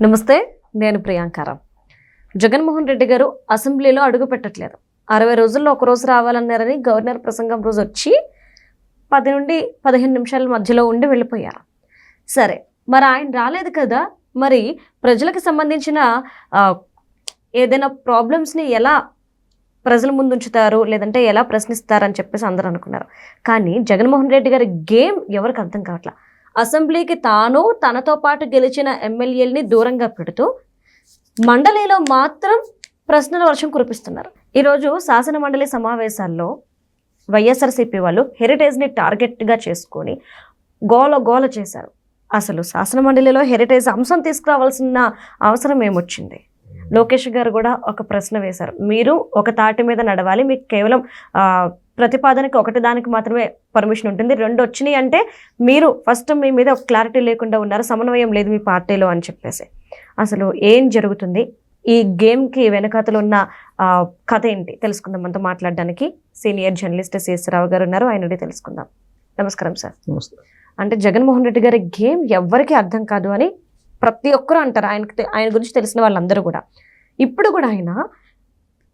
నమస్తే, నేను ప్రియాంకారాం. జగన్మోహన్ రెడ్డి గారు అసెంబ్లీలో అడుగు పెట్టట్లేదు. 60 రోజుల్లో ఒక రోజు రావాలన్నారని గవర్నర్ ప్రసంగం రోజు వచ్చి 10 నుండి 15 నిమిషాల మధ్యలో ఉండి వెళ్ళిపోయారు. సరే, మరి ఆయన రాలేదు కదా, మరి ప్రజలకు సంబంధించిన ఏదైనా ప్రాబ్లమ్స్ని ఎలా ప్రజల ముందు ఉంచుతారు, లేదంటే ఎలా ప్రశ్నిస్తారని చెప్పేసి అందరూ అనుకున్నారు. కానీ జగన్మోహన్ రెడ్డి గారి గేమ్ ఎవరికి అర్థం కావట్లా. అసెంబ్లీకి తాను తనతో పాటు గెలిచిన ఎమ్మెల్యేలని దూరంగా పెడుతూ మండలిలో మాత్రం ప్రశ్నల వర్షం కురిపిస్తున్నారు. ఈరోజు శాసన మండలి సమావేశాల్లో వైఎస్ఆర్సీపీ వాళ్ళు హెరిటేజ్ని టార్గెట్గా చేసుకొని గోల చేశారు. అసలు శాసన మండలిలో హెరిటేజ్ అంశం తీసుకురావాల్సిన అవసరం ఏమొచ్చింది? లోకేష్ గారు కూడా ఒక ప్రశ్న వేశారు. మీరు ఒక తాటి మీద నడవాలి, మీకు కేవలం ప్రతిపాదనకి ఒకటి దానికి మాత్రమే పర్మిషన్ ఉంటుంది, 2 వచ్చినాయి అంటే మీరు ఫస్ట్ మీ మీద ఒక క్లారిటీ లేకుండా ఉన్నారు, సమన్వయం లేదు మీ పార్టీలో అని చెప్పేసి. అసలు ఏం జరుగుతుంది, ఈ గేమ్కి వెనకాతలు ఉన్న కథ ఏంటి తెలుసుకుందాం. మనతో మాట్లాడడానికి సీనియర్ జర్నలిస్ట్ సిఎస్ రావు గారు ఉన్నారు, ఆయన తెలుసుకుందాం. నమస్కారం సార్. అంటే జగన్మోహన్ రెడ్డి గారి గేమ్ ఎవ్వరికీ అర్థం కాదు అని ప్రతి ఒక్కరూ అంటారు. ఆయన గురించి తెలిసిన వాళ్ళందరూ కూడా. ఇప్పుడు కూడా ఆయన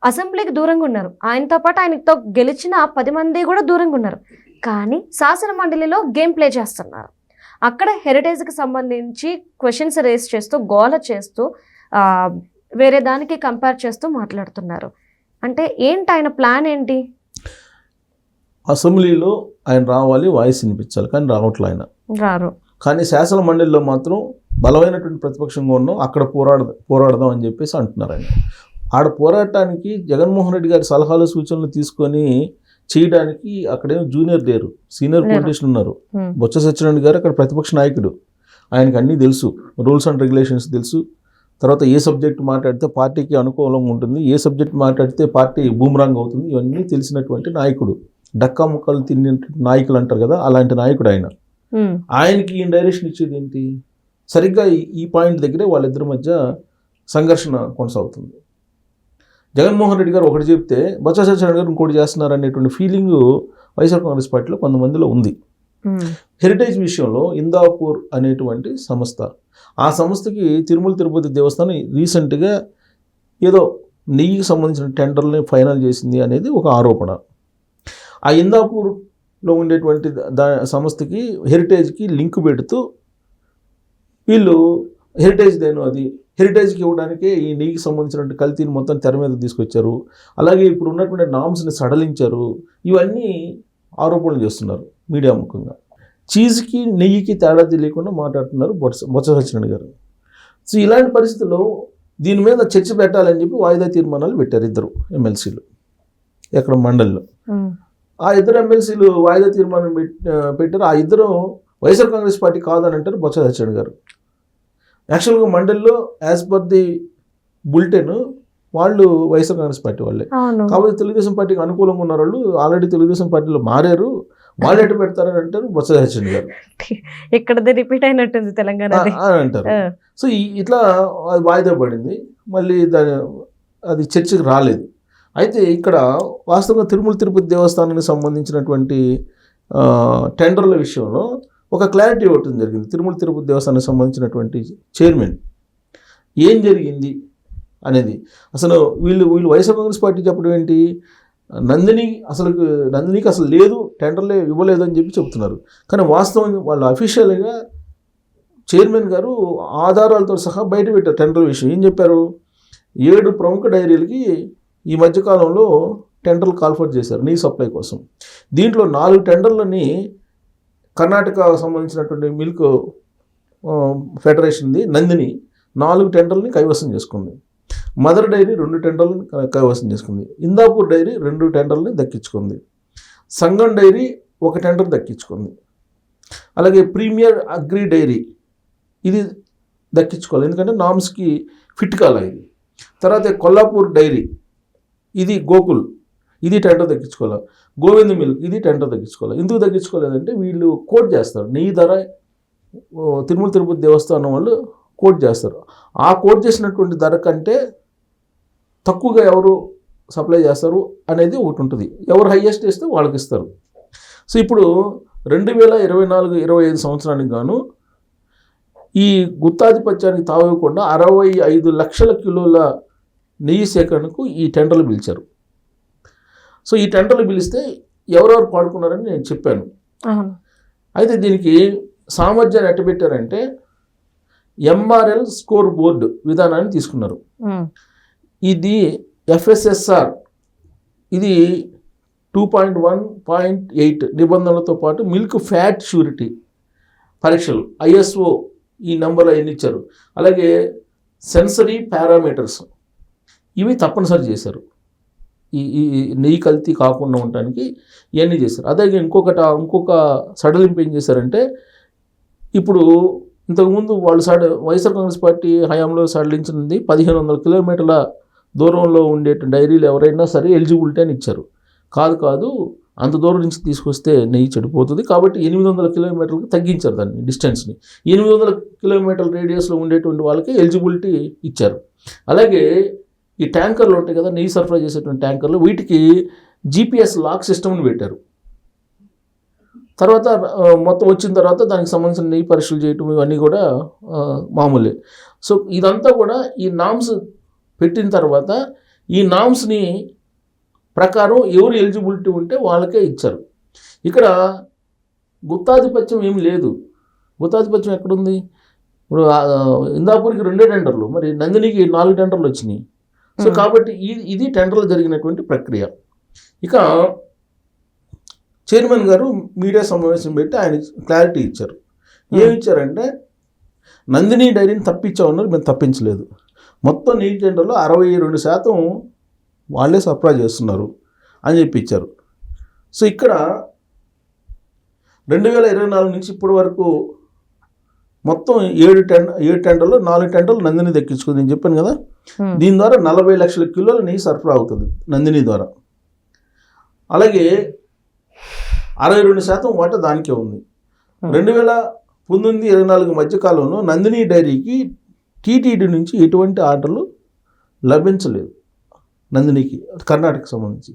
అసెంబ్లీకి దూరంగా ఉన్నారు, ఆయనతో పాటు ఆయనతో గెలిచిన 10 మంది కూడా దూరంగా ఉన్నారు. కానీ శాసన మండలిలో గేమ్ ప్లే చేస్తున్నారు. అక్కడ హెరిటేజ్కి సంబంధించి క్వశ్చన్స్ రేస్ చేస్తూ గోల చేస్తూ వేరే దానికి కంపేర్ చేస్తూ మాట్లాడుతున్నారు. అంటే ఏంటి ఆయన ప్లాన్ ఏంటి? అసెంబ్లీలో ఆయన రావాలి, వాయిస్ వినిపించాలి, కానీ రావట్లే ఆయన. రారు. కానీ శాసన మండలిలో మాత్రం బలమైనటువంటి ప్రతిపక్షంగా ఉన్నాం, అక్కడ పోరాడదాం అని చెప్పేసి అంటున్నారు ఆయన. ఆడ పోరాటానికి జగన్మోహన్ రెడ్డి గారి సలహాలు సూచనలు తీసుకొని చేయడానికి అక్కడేమో జూనియర్ లేరు, సీనియర్ పొలిటీషియన్ ఉన్నారు. బొత్స సత్యనారాయణ గారు అక్కడ ప్రతిపక్ష నాయకుడు, ఆయనకు అన్నీ తెలుసు, రూల్స్ అండ్ రెగ్యులేషన్స్ తెలుసు. తర్వాత ఏ సబ్జెక్ట్ మాట్లాడితే పార్టీకి అనుకూలంగా ఉంటుంది, ఏ సబ్జెక్ట్ మాట్లాడితే పార్టీ బూమరాంగ్ అవుతుంది, ఇవన్నీ తెలిసినటువంటి నాయకుడు. డక్కా ముక్కలు తిన్న నాయకులు అంటారు కదా, అలాంటి నాయకుడు ఆయన. ఆయనకి ఈ డైరెక్షన్ ఇచ్చేది ఏంటి? సరిగ్గా ఈ పాయింట్ దగ్గరే వాళ్ళిద్దరి మధ్య సంఘర్షణ కొనసాగుతుంది. జగన్మోహన్ రెడ్డి గారు ఒకటి చెప్తే బొత్స సత్యనారాయణ గారు ఇంకోటి చేస్తున్నారు అనేటువంటి ఫీలింగ్ వైఎస్ఆర్ కాంగ్రెస్ పార్టీలో కొంతమందిలో ఉంది. హెరిటేజ్ విషయంలో ఇందాపూర్ అనేటువంటి సంస్థ, ఆ సంస్థకి తిరుమల తిరుపతి దేవస్థానం రీసెంట్గా ఏదో నెయ్యికి సంబంధించిన టెండర్ని ఫైనల్ చేసింది అనేది ఒక ఆరోపణ. ఆ ఇందాపూర్లో ఉండేటువంటి సంస్థకి హెరిటేజ్కి లింక్ పెడుతూ వీళ్ళు హెరిటేజ్ దేను అది హెరిటేజ్కి ఇవ్వడానికే ఈ నెయ్యికి సంబంధించినటువంటి కల్తీని మొత్తం తెర మీద తీసుకొచ్చారు, అలాగే ఇప్పుడు ఉన్నటువంటి నామ్స్ని సడలించారు, ఇవన్నీ ఆరోపణలు చేస్తున్నారు మీడియా ముఖంగా. చీజ్కి నెయ్యికి తేడా తెలియకుండా మాట్లాడుతున్నారు బొత్స సత్యనారాయణ గారు. సో ఇలాంటి పరిస్థితుల్లో దీని మీద చర్చ పెట్టాలని చెప్పి వాయిదా తీర్మానాలు పెట్టారు ఇద్దరు ఎమ్మెల్సీలు ఎక్కడ మండలిలో. ఆ ఇద్దరు ఎమ్మెల్సీలు వాయిదా తీర్మానం పెట్టారు. ఆ ఇద్దరు వైఎస్ఆర్ కాంగ్రెస్ పార్టీ కాదని అంటారు బొత్స సత్యనారాయణ గారు. యాక్చువల్గా మండలిలో యాజ్ పర్ ది బులెటిన్ వాళ్ళు వైఎస్ఆర్ కాంగ్రెస్ పార్టీ వాళ్ళే, కాబట్టి తెలుగుదేశం పార్టీకి అనుకూలంగా ఉన్న వాళ్ళు ఆల్రెడీ తెలుగుదేశం పార్టీలో మారారు, వాళ్ళు ఎటు పెడతారని అంటారు బొత్స సత్యనారాయణ గారు. ఇక్కడ రిపీట్ అయినట్టుంది తెలంగాణ అంటారు. సో ఇట్లా వాయిదా పడింది, మళ్ళీ అది చర్చకు రాలేదు. అయితే ఇక్కడ వాస్తవంగా తిరుమల తిరుపతి దేవస్థానానికి సంబంధించినటువంటి టెండర్ల విషయంలో ఒక క్లారిటీ ఇవ్వటం జరిగింది. తిరుమల తిరుపతి దేవస్థానానికి సంబంధించినటువంటి చైర్మన్ ఏం జరిగింది అనేది అసలు వీళ్ళు వైఎస్ఆర్ కాంగ్రెస్ పార్టీ చెప్పడం ఏంటి, నందినికి అసలు లేదు, టెండర్లే ఇవ్వలేదు అని చెప్పి చెప్తున్నారు. కానీ వాస్తవం వాళ్ళు అఫీషియల్గా చైర్మన్ గారు ఆధారాలతో సహా బయట పెట్టారు టెండర్ విషయం. ఏం చెప్పారు, 7 ప్రముఖ డైరీలకి ఈ మధ్యకాలంలో టెండర్లు కాల్ఫర్ చేశారు నెయ్యి సప్లై కోసం. దీంట్లో 4 టెండర్లని కర్ణాటక సంబంధించినటువంటి మిల్క్ ఫెడరేషన్ది నందిని 4 టెండర్లని కైవసం చేసుకుంది. మదర్ డైరీ 2 టెండర్లను కైవసం చేసుకుంది. ఇందాపూర్ డైరీ 2 టెండర్లని దక్కించుకుంది. సంగం డైరీ 1 టెండర్ దక్కించుకుంది. అలాగే ప్రీమియర్ అగ్రి డైరీ ఇది దక్కించుకోవాలి, ఎందుకంటే నామ్స్కి ఫిట్ కాల ఇది. తర్వాత కొల్లాపూర్ డైరీ ఇది గోకుల్ ఇది టెండర్ దక్కించుకోవాలి. గోవింద్ మిల్క్ ఇది టెండర్ దక్కించుకోవాలి. ఎందుకు దక్కించుకోలేదంటే వీళ్ళు కోట్ చేస్తారు, నెయ్యి ధర తిరుమల తిరుపతి దేవస్థానం వాళ్ళు కోట్ చేస్తారు. ఆ కోట్ చేసినటువంటి ధర కంటే తక్కువగా ఎవరు సప్లై చేస్తారు అనేది ఒకటి ఉంటుంది, ఎవరు హైయెస్ట్ ఇస్తే వాళ్ళకి ఇస్తారు. సో ఇప్పుడు 2024-25 సంవత్సరానికి గాను ఈ గుత్తాధిపత్యానికి తావివ్వకుండా 65 లక్షల కిలోల నెయ్యి సేకరణకు ఈ టెండర్లు పిలిచారు. సో ఈ టెండర్లు పిలిస్తే ఎవరెవరు పాడుకున్నారని నేను చెప్పాను. అయితే దీనికి సామర్థ్యాన్ని ఎట్టబెట్టారంటే ఎంఆర్ఎల్ స్కోర్ బోర్డు విధానాన్ని తీసుకున్నారు. ఇది FSSR ఇది 2.1.8 నిబంధనలతో పాటు మిల్క్ ఫ్యాట్ షూరిటీ పరీక్షలు ISO ఈ నెంబర్లు అవన్నీ ఇచ్చారు. అలాగే సెన్సరీ పారామీటర్స్ ఇవి తప్పనిసరి చేశారు. ఈ నెయ్యి కల్తీ కాకుండా ఉండడానికి ఇవన్నీ చేశారు. అదే ఇంకొక సడలింపు ఏం చేశారంటే, ఇప్పుడు ఇంతకుముందు వాళ్ళు వైఎస్ఆర్ కాంగ్రెస్ పార్టీ హయాంలో సడలించింది 1500 కిలోమీటర్ల దూరంలో ఉండే డైరీలు ఎవరైనా సరే ఎలిజిబిలిటీ అని ఇచ్చారు. కాదు అంత దూరం నుంచి తీసుకొస్తే నెయ్యి చెడిపోతుంది కాబట్టి 800 కిలోమీటర్లకు తగ్గించారు దాన్ని డిస్టెన్స్ని. 800 కిలోమీటర్ల రేడియస్లో ఉండేటువంటి వాళ్ళకి ఎలిజిబిలిటీ ఇచ్చారు. అలాగే ఈ ట్యాంకర్లు ఉంటాయి కదా, నెయ్యి సరఫరా చేసేటువంటి ట్యాంకర్లు, వీటికి GPS లాక్ సిస్టమ్ని పెట్టారు. తర్వాత మొత్తం వచ్చిన తర్వాత దానికి సంబంధించిన నెయ్యి పరీక్షలు చేయటం ఇవన్నీ కూడా మామూలే. సో ఇదంతా కూడా ఈ నామ్స్ పెట్టిన తర్వాత ఈ నామ్స్ని ప్రకారం ఎవరు ఎలిజిబిలిటీ ఉంటే వాళ్ళకే ఇచ్చారు. ఇక్కడ గుత్తాధిపత్యం ఏమి లేదు. గుత్తాధిపత్యం ఎక్కడుంది? ఇప్పుడు ఇందాపూర్కి 2 టెండర్లు, మరి నందినికి 4 టెండర్లు వచ్చినాయి. సో కాబట్టి ఇది టెండర్లు జరిగినటువంటి ప్రక్రియ. ఇక చైర్మన్ గారు మీడియా సమావేశం పెట్టి ఆయన క్లారిటీ ఇచ్చారు. ఏమి ఇచ్చారంటే, నందిని డైరీని తప్పించామన్నారు, మేము తప్పించలేదు. మొత్తం నెయ్యి టెండర్లో 62% వాళ్ళే సరఫరా చేస్తున్నారు అని చెప్పి ఇచ్చారు. సో ఇక్కడ 2024 నుంచి ఇప్పటి వరకు మొత్తం 7 టెండర్లు 4 టెండర్లు నందిని దక్కించుకుంది నేను చెప్పాను కదా. దీని ద్వారా 40 లక్షల కిలోల నెయ్యి సరఫరా అవుతుంది నందిని ద్వారా. అలాగే 62% వాటా దానికే ఉంది. 2019-24 మధ్యకాలంలో నందిని డైరీకి టీటీడీ నుంచి ఎటువంటి ఆర్డర్లు లభించలేదు. నందినికి కర్ణాటకకు సంబంధించి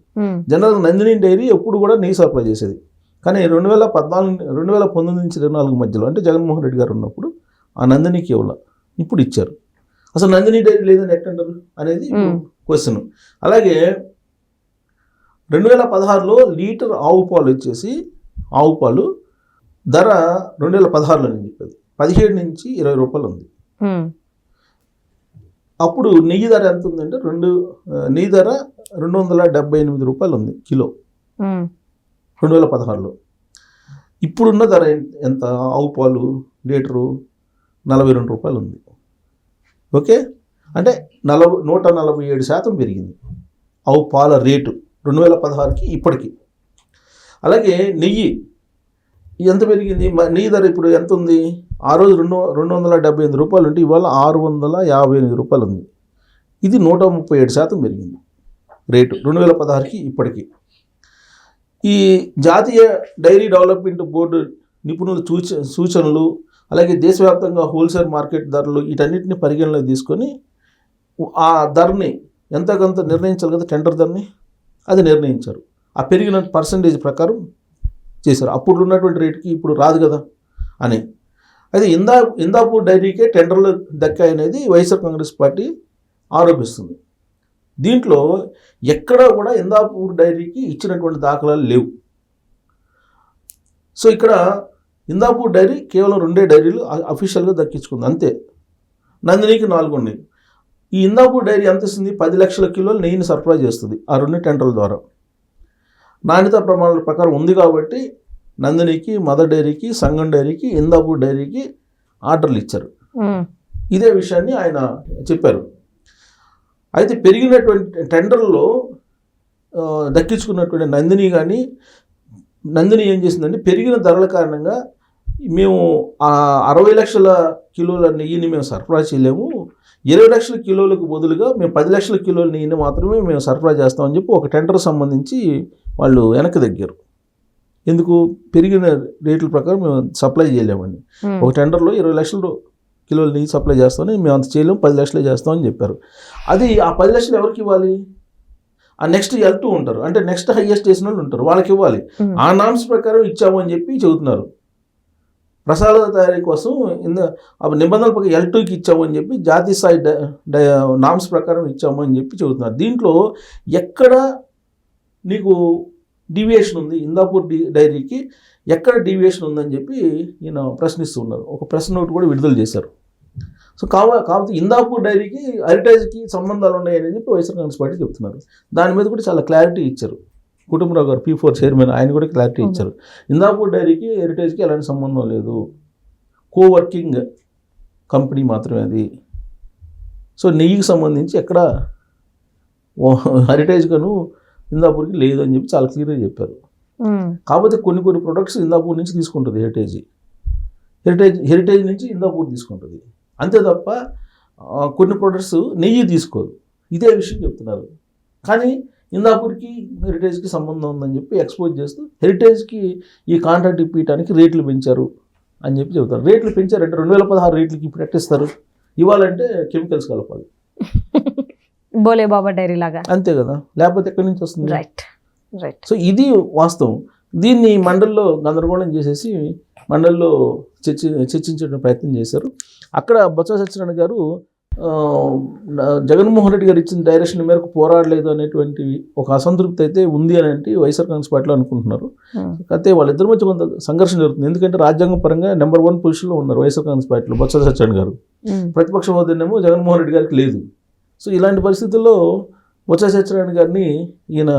జనరల్గా నందిని డైరీ ఎప్పుడు కూడా నెయ్యి సరఫరా చేసేది. కానీ 2019-24 మధ్యలో అంటే జగన్మోహన్ రెడ్డి గారు ఉన్నప్పుడు ఆ నందినికి ఇవ్వాల, ఇప్పుడు ఇచ్చారు. అసలు నందిని డైరీ లేదని ఎట్టంటారు అనేది క్వశ్చన్. అలాగే 2016లో లీటర్ ఆవు పాలు వచ్చేసి ఆవు పాలు ధర 2016లో నేను చెప్పేది 17 నుంచి 20 రూపాయలు ఉంది. అప్పుడు నెయ్యి ధర ఎంత ఉందంటే నెయ్యి ధర 278 రూపాయలు ఉంది కిలో 2016లో. ఇప్పుడున్న ధర ఎంత? ఆవు పాలు లీటరు 42 రూపాయలు ఉంది. ఓకే, అంటే 147% పెరిగింది ఆవు పాల రేటు 2016కి ఇప్పటికి. అలాగే నెయ్యి ఎంత పెరిగింది? నెయ్యి ధర ఇప్పుడు ఎంత ఉంది? ఆ రోజు 278 రూపాయలు ఉంటే ఇవాళ 658 రూపాయలు ఉంది. ఇది 137% పెరిగింది రేటు 2016కి ఇప్పటికి. ఈ జాతీయ డైరీ డెవలప్మెంట్ బోర్డు నిపుణుల సూచనలు, అలాగే దేశవ్యాప్తంగా హోల్సేల్ మార్కెట్ ధరలు వీటన్నిటిని పరిగణలోకి తీసుకొని ఆ ధరని ఎంతకంత నిర్ణయించాలి కదా, టెండర్ ధరని అది నిర్ణయించారు. ఆ పెరిగిన పర్సంటేజ్ ప్రకారం చేశారు. అప్పుడు ఉన్నటువంటి రేటుకి ఇప్పుడు రాదు కదా అని. అయితే ఇందాపూర్ డైరీకే టెండర్లు దక్కాయనేది వైఎస్ఆర్ కాంగ్రెస్ పార్టీ ఆరోపిస్తుంది. దీంట్లో ఎక్కడా కూడా ఇందాపూర్ డైరీకి ఇచ్చినటువంటి దాఖలాలు లేవు. సో ఇక్కడ ఇందాపూర్ డైరీ కేవలం 2 డైరీలు అఫీషియల్గా దక్కించుకుంది అంతే. నందినికి 4 ఉన్నాయి. ఈ ఇందాపూర్ డైరీ ఎంత ఇస్తుంది? 10 లక్షల కిలోలు నెయ్యిని సరఫరా చేస్తుంది ఆ 2 టెండర్ల ద్వారా. నాణ్యతా ప్రమాణాల ప్రకారం ఉంది కాబట్టి నందినికి, మదర్ డైరీకి, సంగం డైరీకి, ఇందాపూర్ డైరీకి ఆర్డర్లు ఇచ్చారు. ఇదే విషయాన్ని ఆయన చెప్పారు. అయితే పెరిగినటువంటి టెండర్లో దక్కించుకున్నటువంటి నందిని ఏం చేసిందంటే, పెరిగిన ధరల కారణంగా మేము 60 లక్షల కిలోల నెయ్యిని మేము సరఫరా చేయలేము, 20 లక్షల కిలోలకు బదులుగా మేము 10 లక్షల కిలోల నెయ్యిని మాత్రమే మేము సరఫరా చేస్తామని చెప్పి ఒక టెండర్ సంబంధించి వాళ్ళు వెనక్కి తగ్గారు. ఎందుకు? పెరిగిన రేట్ల ప్రకారం మేము సప్లై చేయలేమండి. ఒక టెండర్లో 20 లక్షల కిలోల నెయ్యి సప్లై చేస్తామని మేము అంత చేయలేము, 10 లక్షలే చేస్తామని చెప్పారు. అది ఆ 10 లక్షలు ఎవరికి ఇవ్వాలి? ఆ నెక్స్ట్ L2 ఉంటారు, అంటే నెక్స్ట్ హైయెస్ట్ చేసిన వాళ్ళు ఉంటారు, వాళ్ళకి ఇవ్వాలి. ఆ నామ్స్ ప్రకారం ఇచ్చాము అని చెప్పి చెబుతున్నారు. ప్రసాదాల తయారీ కోసం నిబంధనల ప్రకారం L2కి ఇచ్చాము అని చెప్పి జాతీయ స్థాయి నామ్స్ ప్రకారం ఇచ్చాము అని చెప్పి చెబుతున్నారు. దీంట్లో ఎక్కడ నీకు డీవియేషన్ ఉంది, ఇందాపూర్ డైరీకి ఎక్కడ డీవియేషన్ ఉందని చెప్పి ఈయన ప్రశ్నిస్తున్నారు. ఒక ప్రెస్ నోట్ కూడా విడుదల చేశారు. సో కాబట్టి ఇందాపూర్ డైరీకి హెరిటేజ్కి సంబంధాలు ఉన్నాయని చెప్పి వైఎస్ఆర్ కాంగ్రెస్ పార్టీ చెప్తున్నారు. దాని మీద కూడా చాలా క్లారిటీ ఇచ్చారు. కుటుంబరావు గారు P4 చైర్మన్, ఆయన కూడా క్లారిటీ ఇచ్చారు. ఇందాపూర్ డైరీకి హెరిటేజ్కి ఎలాంటి సంబంధం లేదు, కోవర్కింగ్ కంపెనీ మాత్రమే అది. సో నెయ్యికి సంబంధించి ఎక్కడ హెరిటేజ్ కను ఇందాపూర్కి లేదు అని చెప్పి చాలా క్లియర్గా చెప్పారు. కాకపోతే కొన్ని ప్రొడక్ట్స్ ఇందాపూర్ నుంచి తీసుకుంటుంది హెరిటేజ్ నుంచి ఇందాపూర్ తీసుకుంటుంది, అంతే తప్ప కొన్ని ప్రొడక్ట్స్ నెయ్యి తీసుకోదు. ఇదే విషయం చెప్తున్నారు. కానీ ఇందాపూర్కి హెరిటేజ్కి సంబంధం ఉందని చెప్పి ఎక్స్పోజ్ చేస్తూ హెరిటేజ్కి ఈ కాంట్రాక్ట్ ఇప్పించడానికి రేట్లు పెంచారు అని చెప్పి చెబుతారు. రేట్లు పెంచారంటే 2016 రేట్లకి ఇప్పుడు ఎట్టిస్తారు, ఇవ్వాలంటే కెమికల్స్ కలపాలి. బోలే బాబా డైరీ లాగా, అంతే కదా, లేకపోతే ఎక్కడి నుంచి వస్తుంది? రైట్. సో ఇది వాస్తవం. దీన్ని మండలిలో గందరగోళం చేసేసి మండలిలో చర్చించే ప్రయత్నం చేశారు. అక్కడ బొత్స సత్యనారాయణ గారు జగన్మోహన్ రెడ్డి గారు ఇచ్చిన డైరెక్షన్ మేరకు పోరాడలేదు అనేటువంటి ఒక అసంతృప్తి అయితే ఉంది అని అంటే వైఎస్ఆర్ కాంగ్రెస్ పార్టీలో అనుకుంటున్నారు. అయితే వాళ్ళిద్దరి మధ్య కొంత సంఘర్షణ జరుగుతుంది. ఎందుకంటే రాజ్యాంగం పరంగా నెంబర్ 1 పొజిషన్లో ఉన్నారు వైఎస్ఆర్ కాంగ్రెస్ పార్టీలో బొత్స సత్యనారాయణ గారు. ప్రతిపక్ష హోదానేమో జగన్మోహన్ రెడ్డి గారికి లేదు. సో ఇలాంటి పరిస్థితుల్లో బొత్స సత్యనారాయణ గారిని ఈయన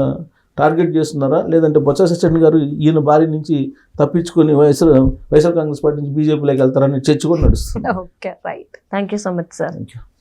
టార్గెట్ చేస్తున్నారా, లేదంటే బొత్స సత్యనారాయణ గారు ఈయన బారి నుంచి తప్పించుకొని వైఎస్ఆర్ కాంగ్రెస్ పార్టీ నుంచి బీజేపీలోకి వెళ్తారని చర్చ కూడా నడుస్తుంది. Okay, right. Thank you so much sir. Thank you.